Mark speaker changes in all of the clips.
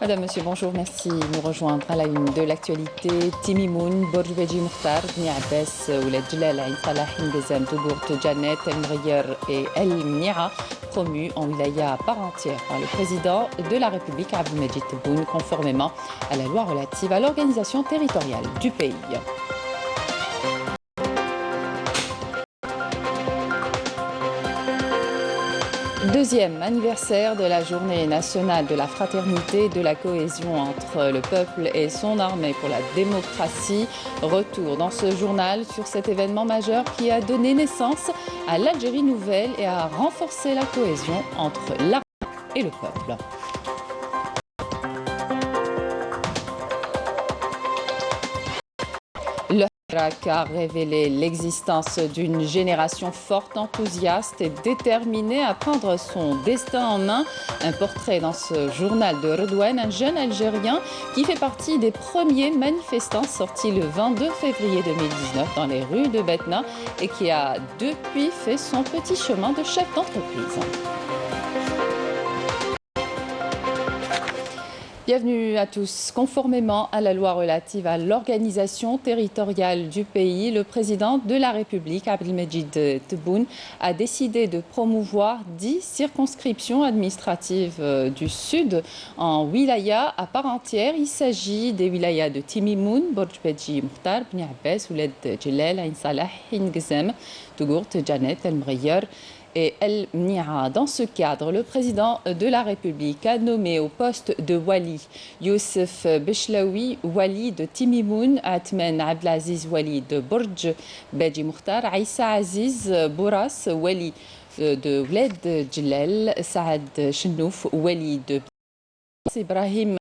Speaker 1: Madame, Monsieur, bonjour, merci de nous rejoindre à la une de l'actualité. Timimoun, Borj Beji Mokhtar, Bni Abbas, Ouled Djelal, Aïn Salah, Ngezam, Tougourt, Janet, El Mriyer et El Mnia, promus en wilaya à part entière par le président de la République, Abdelmejid Tebboune, conformément à la loi relative à l'organisation territoriale du pays. Deuxième anniversaire de la journée nationale de la fraternité et de la cohésion entre le peuple et son armée pour la démocratie. Retour dans ce journal sur cet événement majeur qui a donné naissance à l'Algérie nouvelle et a renforcé la cohésion entre l'armée et le peuple. L'Irak a révélé l'existence d'une génération forte, enthousiaste et déterminée à prendre son destin en main. Un portrait dans ce journal de Redouane, un jeune Algérien qui fait partie des premiers manifestants sortis le 22 février 2019 dans les rues de Betna et qui a depuis fait son petit chemin de chef d'entreprise. Bienvenue à tous. Conformément à la loi relative à l'organisation territoriale du pays, le président de la République, Abdelmejid Tebboune, a décidé de promouvoir 10 circonscriptions administratives du Sud en wilaya à part entière. Il s'agit des wilayas de Timimoun, Borj Beji Mokhtar, Bni Abbas, Ouled Djelal, Aïn Salah, Ngezam, Tougourt, Janet, El Mriyer et El Mnia. Dans ce cadre, le président de la République a nommé au poste de Wali Youssef Bechlaoui, Wali de Timimoun, Atmen Abdelaziz, Wali de Borj Beji Mokhtar, Aïssa Aziz Bouras, Wali de Ouled Djelal, Saad Chenouf, Wali de Ibrahim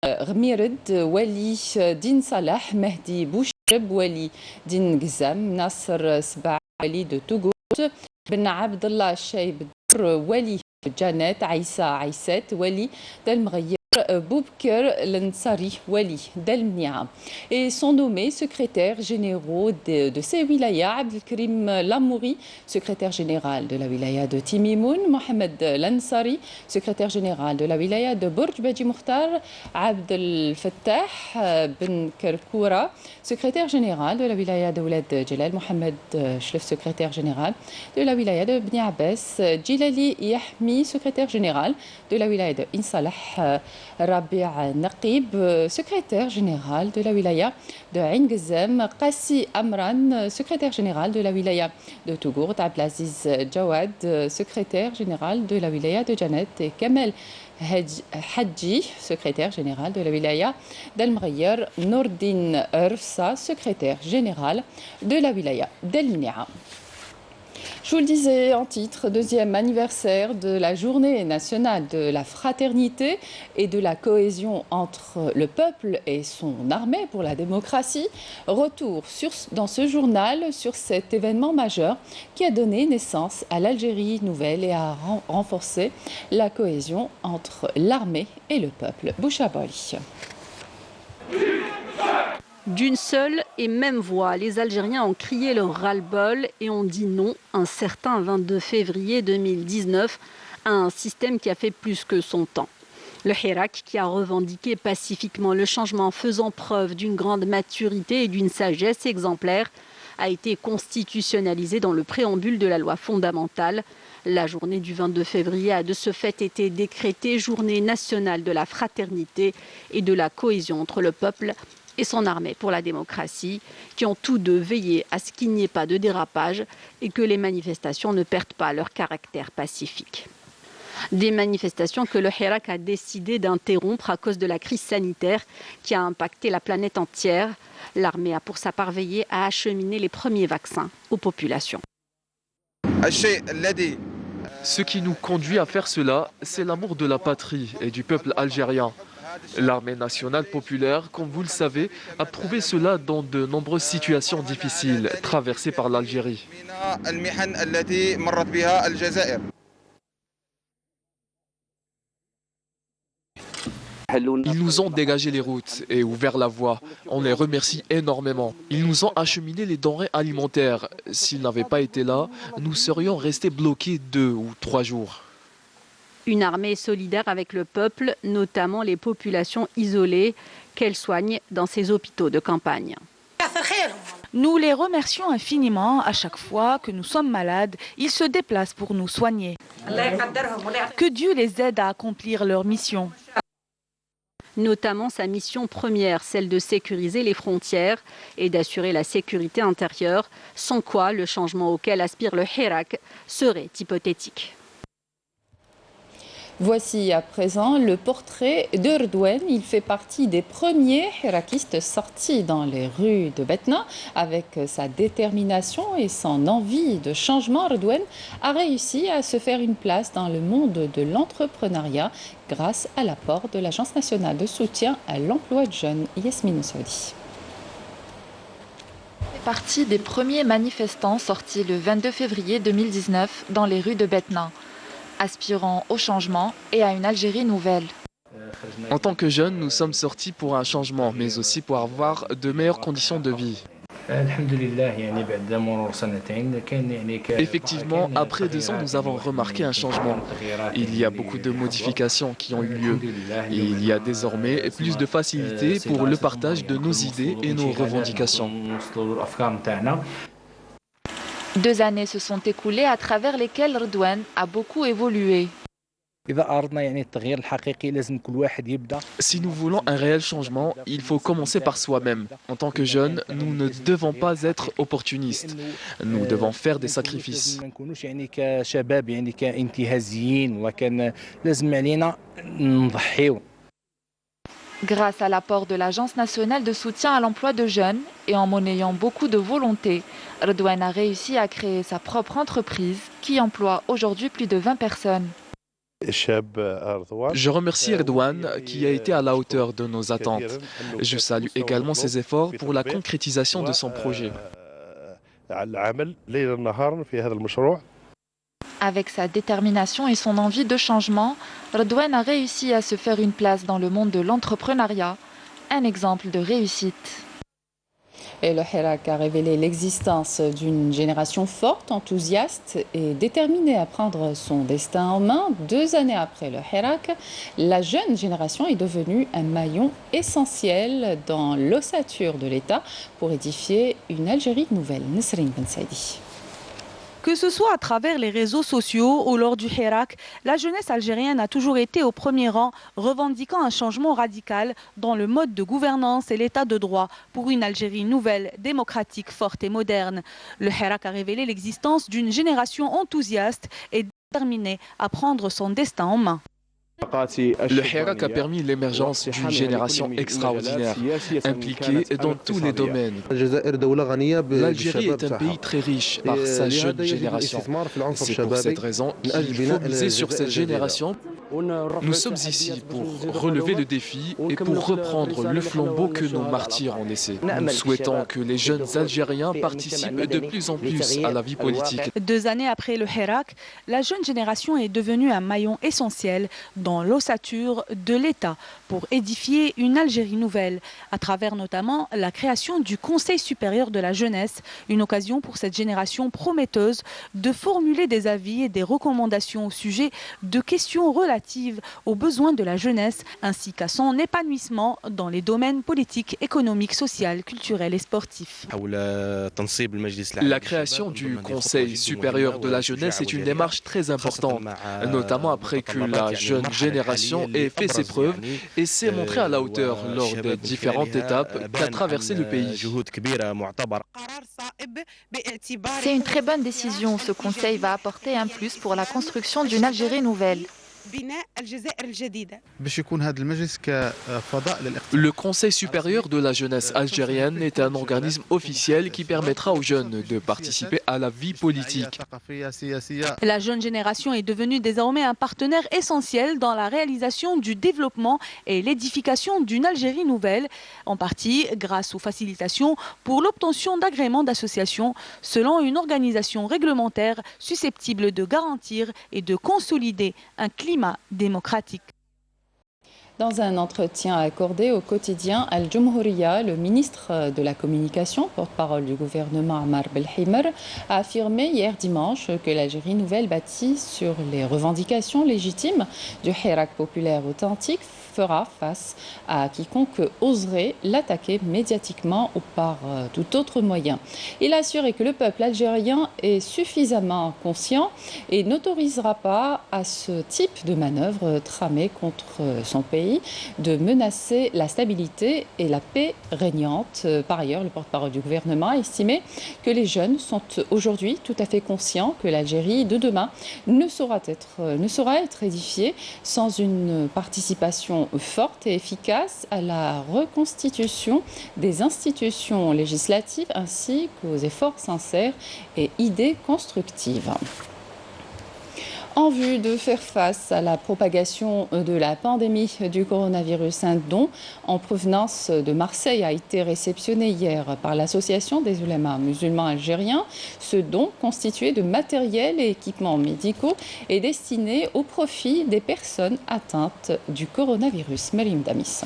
Speaker 1: Ghmired, Wali Din Salah, Mehdi Bouchreb, Wali Din Gzam, Nasser Sba, Wali de Tougourt, Ben Abdallah Cheib, Wali Janet, Aïssa Aïsset, Wali Del Mriyer, Boubker Lensari, Wali Del Mnia, et sont nommés secrétaires généraux de ces wilayas Abdelkrim Lamouri, secrétaire général de la wilaya de Timimoun, Mohamed Lansari, secrétaire général de la wilaya de Borj Beji Mokhtar, Abdel Fattah Ben Kerkoura, secrétaire général de la wilaya de Ouled Djelal, Mohamed Chlef, secrétaire général de la wilaya de Bni Abbas, Djilali Yahmi, secrétaire général de la wilaya de Insalah, Rabi' Naqib, secrétaire général de la wilaya de Ain Gzem, Qassi Amran, secrétaire général de la wilaya de Tougourt, Abdelaziz Jawad, secrétaire général de la wilaya de Janet, et Kamel Hadji, secrétaire général de la wilaya d'El Mriyer, Nourdine Ursa, secrétaire général de la wilaya d'El Mnia. Je vous le disais en titre, deuxième anniversaire de la journée nationale de la fraternité et de la cohésion entre le peuple et son armée pour la démocratie. Retour dans ce journal sur cet événement majeur qui a donné naissance à l'Algérie nouvelle et a renforcé la cohésion entre l'armée et le peuple. Bouchaboli.
Speaker 2: D'une seule et même voix, les Algériens ont crié leur ras-le-bol et ont dit non un certain 22 février 2019 à un système qui a fait plus que son temps. Le Hirak, qui a revendiqué pacifiquement le changement faisant preuve d'une grande maturité et d'une sagesse exemplaire, a été constitutionnalisé dans le préambule de la loi fondamentale. La journée du 22 février a de ce fait été décrétée journée nationale de la fraternité et de la cohésion entre le peuple et son armée pour la démocratie, qui ont tous deux veillé à ce qu'il n'y ait pas de dérapage et que les manifestations ne perdent pas leur caractère pacifique. Des manifestations que le Hirak a décidé d'interrompre à cause de la crise sanitaire qui a impacté la planète entière. L'armée a pour sa part veillé à acheminer les premiers vaccins aux populations.
Speaker 3: Ce qui nous conduit à faire cela, c'est l'amour de la patrie et du peuple algérien. L'armée nationale populaire, comme vous le savez, a prouvé cela dans de nombreuses situations difficiles traversées par l'Algérie. Ils nous ont dégagé les routes et ouvert la voie. On les remercie énormément. Ils nous ont acheminé les denrées alimentaires. S'ils n'avaient pas été là, nous serions restés bloqués 2 ou 3 jours.
Speaker 2: Une armée solidaire avec le peuple, notamment les populations isolées, qu'elle soigne dans ses hôpitaux de campagne.
Speaker 4: Nous les remercions infiniment. À chaque fois que nous sommes malades, ils se déplacent pour nous soigner. Que Dieu les aide à accomplir leur mission.
Speaker 2: Notamment sa mission première, celle de sécuriser les frontières et d'assurer la sécurité intérieure, sans quoi le changement auquel aspire le Hirak serait hypothétique.
Speaker 1: Voici à présent le portrait d'Erdogan. Il fait partie des premiers hirakistes sortis dans les rues de Batna. Avec sa détermination et son envie de changement, Erdogan a réussi à se faire une place dans le monde de l'entrepreneuriat grâce à l'apport de l'Agence nationale de soutien à l'emploi de jeunes, Yasmine Saoudi.
Speaker 5: Il fait partie des premiers manifestants sortis le 22 février 2019 dans les rues de Batna, aspirant au changement et à une Algérie nouvelle.
Speaker 3: En tant que jeunes, nous sommes sortis pour un changement, mais aussi pour avoir de meilleures conditions de vie. Effectivement, après 2 ans, nous avons remarqué un changement. Il y a beaucoup de modifications qui ont eu lieu. Et il y a désormais plus de facilité pour le partage de nos idées et nos revendications.
Speaker 5: 2 années se sont écoulées à travers lesquelles Erdogan a beaucoup évolué.
Speaker 3: Si nous voulons un réel changement, il faut commencer par soi-même. En tant que jeunes, nous ne devons pas être opportunistes. Nous devons faire des sacrifices.
Speaker 5: Grâce à l'apport de l'Agence nationale de soutien à l'emploi de jeunes et en monnayant beaucoup de volonté, Erdogan a réussi à créer sa propre entreprise qui emploie aujourd'hui plus de 20 personnes.
Speaker 3: Je remercie Erdogan qui a été à la hauteur de nos attentes. Je salue également ses efforts pour la concrétisation de son projet.
Speaker 5: Avec sa détermination et son envie de changement, Erdogan a réussi à se faire une place dans le monde de l'entrepreneuriat, un exemple de réussite.
Speaker 1: Et le Hirak a révélé l'existence d'une génération forte, enthousiaste et déterminée à prendre son destin en main. 2 années après le Hirak, la jeune génération est devenue un maillon essentiel dans l'ossature de l'État pour édifier une Algérie nouvelle. Nesrine Ben Saidi.
Speaker 4: Que ce soit à travers les réseaux sociaux ou lors du Hirak, la jeunesse algérienne a toujours été au premier rang, revendiquant un changement radical dans le mode de gouvernance et l'état de droit pour une Algérie nouvelle, démocratique, forte et moderne. Le Hirak a révélé l'existence d'une génération enthousiaste et déterminée à prendre son destin en main.
Speaker 3: Le Hirak a permis l'émergence d'une génération extraordinaire, impliquée dans tous les domaines. L'Algérie est un pays très riche par sa jeune génération. C'est pour cette raison qu'il faut miser sur cette génération. Nous sommes ici pour relever le défi et pour reprendre le flambeau que nos martyrs ont laissé. Nous souhaitons que les jeunes Algériens participent de plus en plus à la vie politique.
Speaker 4: 2 années après le Hirak, la jeune génération est devenue un maillon essentiel dans l'ossature de l'État pour édifier une Algérie nouvelle, à travers notamment la création du Conseil supérieur de la jeunesse, une occasion pour cette génération prometteuse de formuler des avis et des recommandations au sujet de questions relatives aux besoins de la jeunesse ainsi qu'à son épanouissement dans les domaines politiques, économiques, sociaux, culturels et sportifs.
Speaker 3: La création du Conseil supérieur de la jeunesse est une démarche très importante, notamment après que la jeune génération ait fait ses preuves et s'est montrée à la hauteur lors des différentes étapes qu'a traversé le pays.
Speaker 5: C'est une très bonne décision. Ce conseil va apporter un plus pour la construction d'une Algérie nouvelle.
Speaker 3: Le Conseil supérieur de la jeunesse algérienne est un organisme officiel qui permettra aux jeunes de participer à la vie politique.
Speaker 4: La jeune génération est devenue désormais un partenaire essentiel dans la réalisation du développement et l'édification d'une Algérie nouvelle, en partie grâce aux facilitations pour l'obtention d'agréments d'association selon une organisation réglementaire susceptible de garantir et de consolider un climat démocratique.
Speaker 1: Dans un entretien accordé au quotidien Al-Jumhuriya, le ministre de la Communication, porte-parole du gouvernement Ammar Belhimer, a affirmé hier dimanche que l'Algérie nouvelle, bâtie sur les revendications légitimes du Hirak populaire authentique, fera face à quiconque oserait l'attaquer médiatiquement ou par tout autre moyen. Il a assuré que le peuple algérien est suffisamment conscient et n'autorisera pas à ce type de manœuvre tramée contre son pays de menacer la stabilité et la paix régnante. Par ailleurs, le porte-parole du gouvernement a estimé que les jeunes sont aujourd'hui tout à fait conscients que l'Algérie de demain ne saura être édifiée sans une participation forte et efficace à la reconstitution des institutions législatives ainsi qu'aux efforts sincères et idées constructives. En vue de faire face à la propagation de la pandémie du coronavirus, un don en provenance de Marseille a été réceptionné hier par l'Association des oulémas musulmans algériens. Ce don, constitué de matériel et équipements médicaux, est destiné au profit des personnes atteintes du coronavirus. Merim Damis.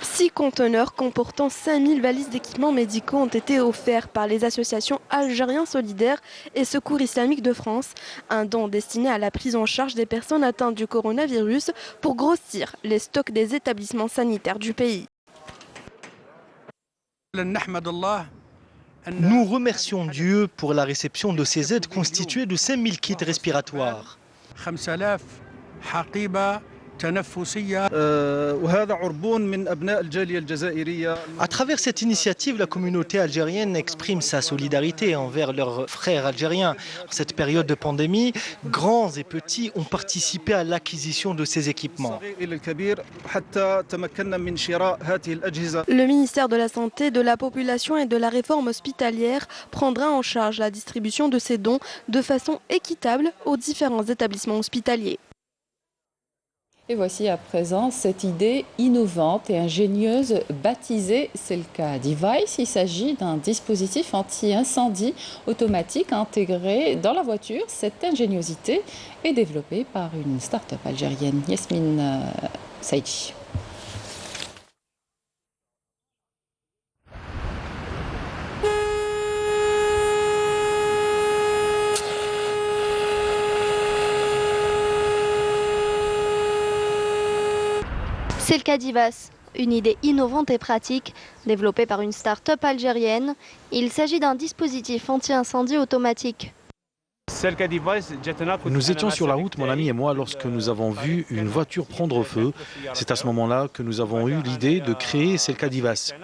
Speaker 6: 6 conteneurs comportant 5000 valises d'équipements médicaux ont été offerts par les associations Algériens Solidaires et Secours Islamique de France. Un don destiné à la prise en charge des personnes atteintes du coronavirus pour grossir les stocks des établissements sanitaires du pays.
Speaker 7: Nous remercions Dieu pour la réception de ces aides constituées de 5000 kits respiratoires. À travers cette initiative, la communauté algérienne exprime sa solidarité envers leurs frères algériens. En cette période de pandémie, grands et petits ont participé à l'acquisition de ces équipements.
Speaker 6: Le ministère de la Santé, de la Population et de la Réforme hospitalière prendra en charge la distribution de ces dons de façon équitable aux différents établissements hospitaliers.
Speaker 1: Et voici à présent cette idée innovante et ingénieuse baptisée Selka Device. Il s'agit d'un dispositif anti-incendie automatique intégré dans la voiture. Cette ingéniosité est développée par une start-up algérienne, Yasmine Saïdi.
Speaker 8: Selka Device, une idée innovante et pratique développée par une start-up algérienne. Il s'agit d'un dispositif anti-incendie automatique.
Speaker 9: Nous étions sur la route, mon ami et moi, lorsque nous avons vu une voiture prendre feu. C'est à ce moment-là que nous avons eu l'idée de créer Selka Device.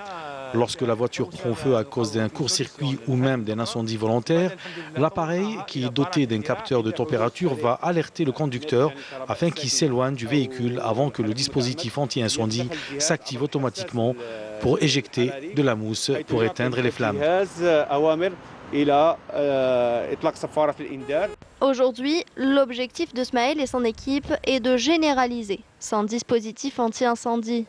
Speaker 9: Lorsque la voiture prend feu à cause d'un court-circuit ou même d'un incendie volontaire, l'appareil, qui est doté d'un capteur de température, va alerter le conducteur afin qu'il s'éloigne du véhicule avant que le dispositif anti-incendie s'active automatiquement pour éjecter de la mousse pour éteindre les flammes.
Speaker 8: Aujourd'hui, l'objectif de Smaël et son équipe est de généraliser son dispositif anti-incendie.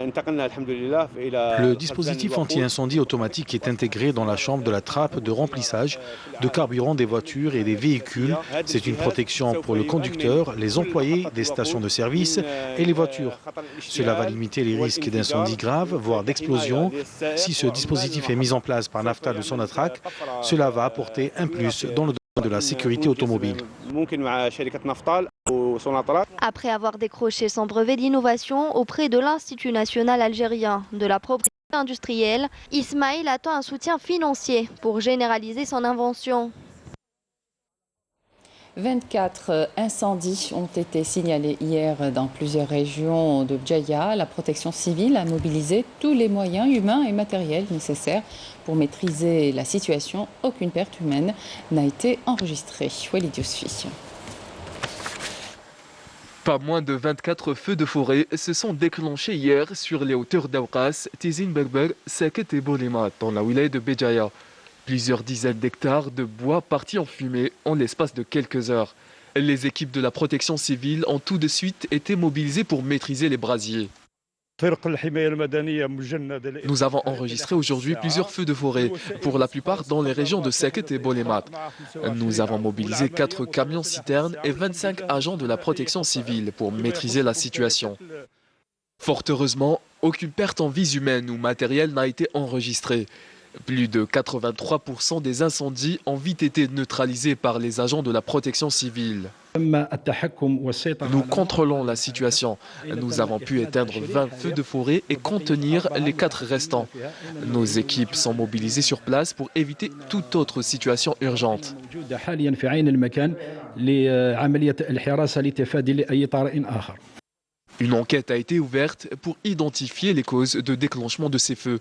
Speaker 9: Le dispositif anti-incendie automatique est intégré dans la chambre de la trappe de remplissage de carburant des voitures et des véhicules. C'est une protection pour le conducteur, les employés des stations de service et les voitures. Cela va limiter les risques d'incendie grave, voire d'explosion. Si ce dispositif est mis en place par Naftal ou Sonatrach, cela va apporter un plus dans le domaine de la sécurité automobile.
Speaker 8: Après avoir décroché son brevet d'innovation auprès de l'Institut national algérien de la propriété industrielle, Ismaël attend un soutien financier pour généraliser son invention.
Speaker 1: 24 incendies ont été signalés hier dans plusieurs régions de Bdjaïa. La protection civile a mobilisé tous les moyens humains et matériels nécessaires pour maîtriser la situation. Aucune perte humaine n'a été enregistrée. Walid Yousfi.
Speaker 3: Pas moins de 24 feux de forêt se sont déclenchés hier sur les hauteurs d'Aoukas, Tizin Berber, Saket et Bolima, dans la wilaya de Béjaïa. Plusieurs dizaines d'hectares de bois partis en fumée en l'espace de quelques heures. Les équipes de la protection civile ont tout de suite été mobilisées pour maîtriser les brasiers. Nous avons enregistré aujourd'hui plusieurs feux de forêt, pour la plupart dans les régions de Seket et Bolemat. Nous avons mobilisé 4 camions-citernes et 25 agents de la protection civile pour maîtriser la situation. Fort heureusement, aucune perte en vies humaines ou matérielles n'a été enregistrée. Plus de 83% des incendies ont vite été neutralisés par les agents de la protection civile. Nous contrôlons la situation. Nous avons pu éteindre 20 feux de forêt et contenir les 4 restants. Nos équipes sont mobilisées sur place pour éviter toute autre situation urgente. Une enquête a été ouverte pour identifier les causes de déclenchement de ces feux.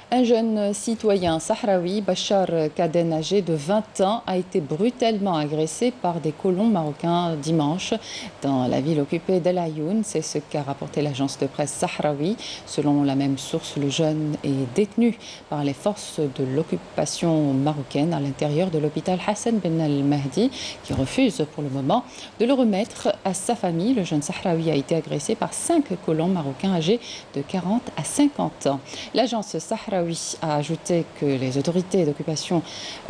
Speaker 1: Un jeune citoyen sahraoui, Bachar Kaden, âgé de 20 ans, a été brutalement agressé par des colons marocains dimanche dans la ville occupée d'El Ayoun. C'est ce qu'a rapporté l'agence de presse sahraoui. Selon la même source, le jeune est détenu par les forces de l'occupation marocaine à l'intérieur de l'hôpital Hassan Ben Al-Mahdi, qui refuse pour le moment de le remettre à sa famille. Le jeune sahraoui a été agressé par 5 colons marocains âgés de 40 à 50 ans. L'agence sahraoui a ajouté que les autorités d'occupation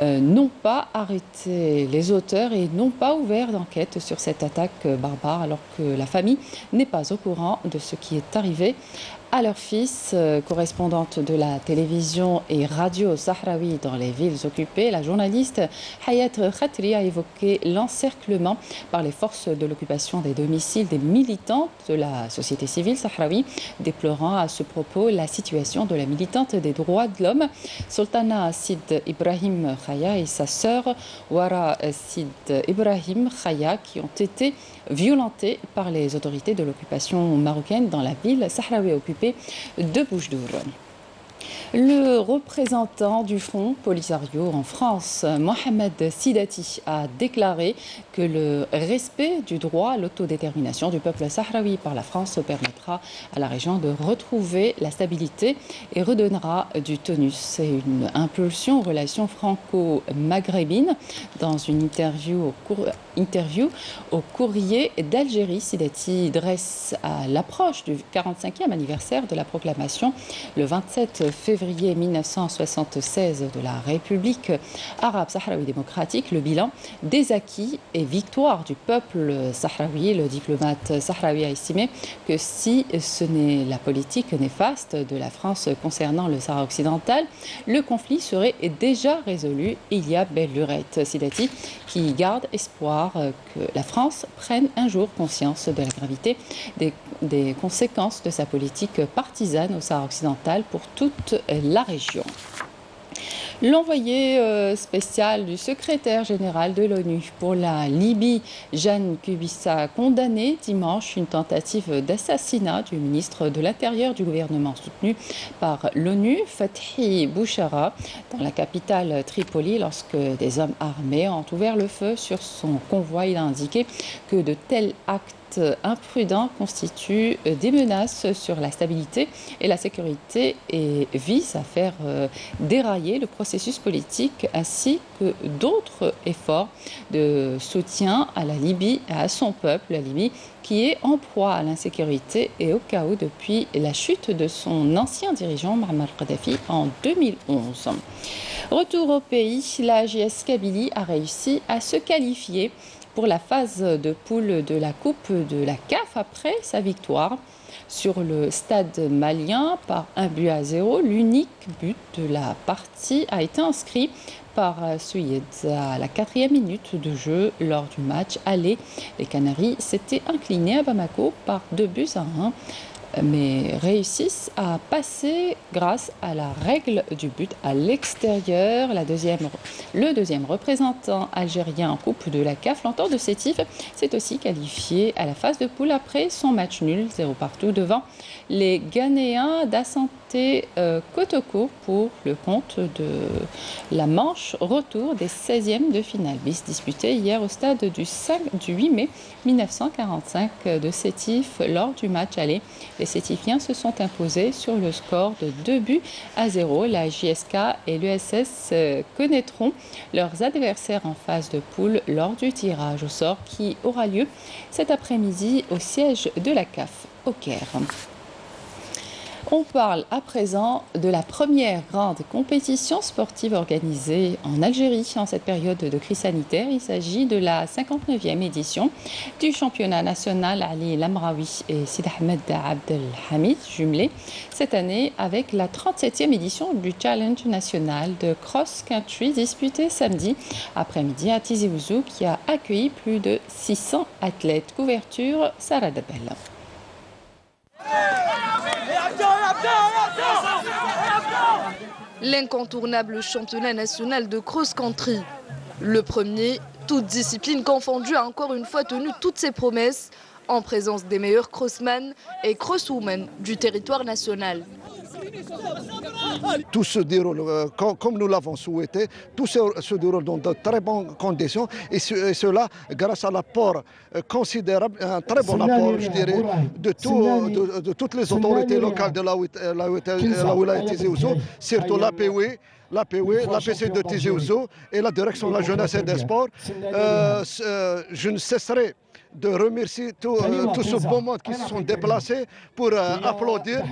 Speaker 1: n'ont pas arrêté les auteurs et n'ont pas ouvert d'enquête sur cette attaque barbare, alors que la famille n'est pas au courant de ce qui est arrivé à leur fils. Correspondante de la télévision et radio sahraoui dans les villes occupées, la journaliste Hayat Khatri a évoqué l'encerclement par les forces de l'occupation des domiciles des militants de la société civile sahraoui, déplorant à ce propos la situation de la militante des droits de l'homme, Sultana Sid Ibrahim Khaya, et sa sœur Wara Sid Ibrahim Khaya, qui ont été violentées par les autorités de l'occupation marocaine dans la ville sahraoui occupée de Boujdour. Le représentant du Front Polisario en France, Mohamed Sidati, a déclaré que le respect du droit à l'autodétermination du peuple sahraoui par la France permettra à la région de retrouver la stabilité et redonnera du tonus et une impulsion aux relations franco-maghrébines. Dans une interview au Courrier d'Algérie, Sidati dresse à l'approche du 45e anniversaire de la proclamation le 27 février 1976 de la République arabe sahraoui démocratique le bilan des acquis et victoires du peuple sahraoui. Le diplomate sahraoui a estimé que si ce n'est la politique néfaste de la France concernant le Sahara occidental, le conflit serait déjà résolu il y a belle lurette. Sidati qui garde espoir que la France prenne un jour conscience de la gravité des conséquences de sa politique partisane au Sahara occidental pour toute la région. L'envoyé spécial du secrétaire général de l'ONU pour la Libye, Jan Kubisa, a condamné dimanche une tentative d'assassinat du ministre de l'Intérieur du gouvernement soutenu par l'ONU, Fathi Bouchara, dans la capitale Tripoli, lorsque des hommes armés ont ouvert le feu sur son convoi. Il a indiqué que de tels actes imprudents constituent des menaces sur la stabilité et la sécurité et visent à faire dérailler le processus politique ainsi que d'autres efforts de soutien à la Libye et à son peuple, la Libye qui est en proie à l'insécurité et au chaos depuis la chute de son ancien dirigeant Muammar Kadhafi en 2011. Retour au pays, la JS Kabylie a réussi à se qualifier pour la phase de poule de la Coupe de la CAF après sa victoire sur le stade malien par 1-0. L'unique but de la partie a été inscrit par Souyed à la 4e minute de jeu lors du match aller. Les Canaries s'étaient inclinés à Bamako par 2-1, mais réussissent à passer grâce à la règle du but à l'extérieur. Le deuxième représentant algérien en Coupe de la CAF, l'Entente de Sétif, s'est aussi qualifié à la phase de poule après son match nul 0-0 devant les Ghanéens d'Assanté Kotoko pour le compte de la manche retour des 16e de finale bis disputée hier au stade du 8 mai 1945 de Sétif. Lors du match aller, les Sétifiens se sont imposés sur le score de 2-0. La JSK et l'USS connaîtront leurs adversaires en phase de poule lors du tirage au sort qui aura lieu cet après-midi au siège de la CAF au Caire. On parle à présent de la première grande compétition sportive organisée en Algérie en cette période de crise sanitaire. Il s'agit de la 59e édition du championnat national Ali Lamraoui et Sid Ahmed Abdelhamid jumelés cette année avec la 37e édition du Challenge national de cross-country disputé samedi après-midi à Tizi Ouzou qui a accueilli plus de 600 athlètes. Couverture Sarah Dabel.
Speaker 10: L'incontournable championnat national de cross-country. Le premier, toutes disciplines confondues, a encore une fois tenu toutes ses promesses en présence des meilleurs crossmen et crosswomen du territoire national.
Speaker 11: Tout se déroule comme nous l'avons souhaité, tout se déroule dans de très bonnes conditions et cela grâce à l'apport considérable, un très bon apport je dirais, de toutes les autorités locales de la wilaya Tizi Ouzou, surtout l'APW, l'APC de Tizi Ouzou et la direction de la jeunesse et des sports. Je ne cesserai de remercier tout ce beau monde qui se sont déplacés pour applaudir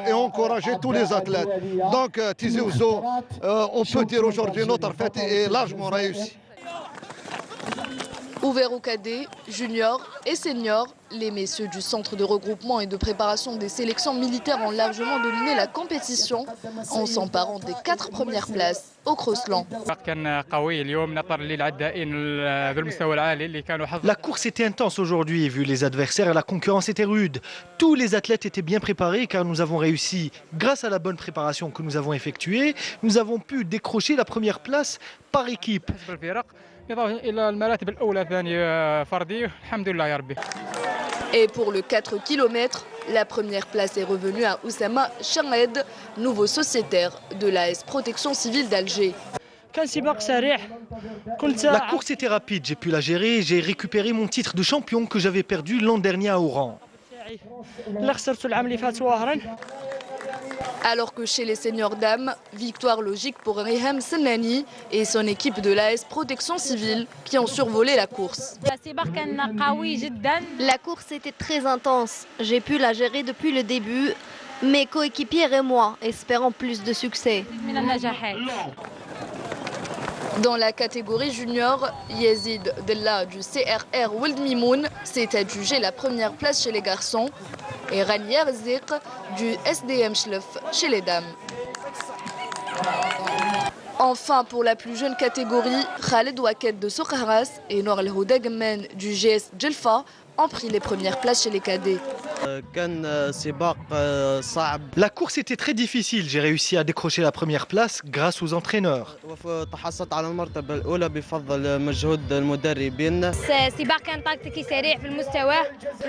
Speaker 11: et encourager tous les athlètes. Donc Tizi Ouzou, on peut dire aujourd'hui notre fête est largement réussie.
Speaker 10: Ouvert aux cadets, juniors et seniors, les messieurs du centre de regroupement et de préparation des sélections militaires ont largement dominé la compétition en s'emparant des 4 premières places au Crossland.
Speaker 7: La course était intense aujourd'hui, vu les adversaires et la concurrence était rude. Tous les athlètes étaient bien préparés car nous avons réussi, grâce à la bonne préparation que nous avons effectuée, nous avons pu décrocher la première place par équipe.
Speaker 10: Et pour le 4 km, la première place est revenue à Oussama Chahed, nouveau sociétaire de l'AS Protection Civile d'Alger.
Speaker 7: La course était rapide, j'ai pu la gérer, j'ai récupéré mon titre de champion que j'avais perdu l'an dernier à Oran.
Speaker 10: Alors que chez les seniors dames, victoire logique pour Riham Sennani et son équipe de l'AS Protection Civile qui ont survolé la course.
Speaker 8: La course était très intense. J'ai pu la gérer depuis le début. Mes coéquipiers et moi, espérant plus de succès.
Speaker 10: Dans la catégorie junior, Yazid Della du CRR Wild Mimoun s'est adjugé la première place chez les garçons et Ranier Zik du SDM Schlef chez les dames. Enfin, pour la plus jeune catégorie, Khaled Waket de Soukharas et Nour El-Houda Gmen du GS Djelfa ont pris les premières places chez les cadets.
Speaker 7: La course était très difficile, j'ai réussi à décrocher la première place grâce aux entraîneurs.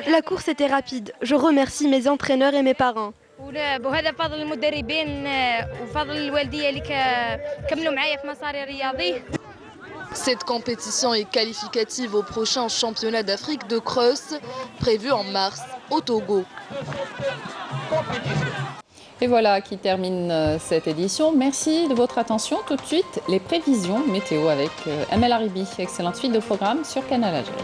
Speaker 6: La course était rapide, je remercie mes entraîneurs et mes parents.
Speaker 10: Cette compétition est qualificative au prochain championnat d'Afrique de cross, prévu en mars au Togo.
Speaker 1: Et voilà qui termine cette édition. Merci de votre attention. Tout de suite, les prévisions météo avec Amel Aribi. Excellente suite de programme sur Canal Algérie.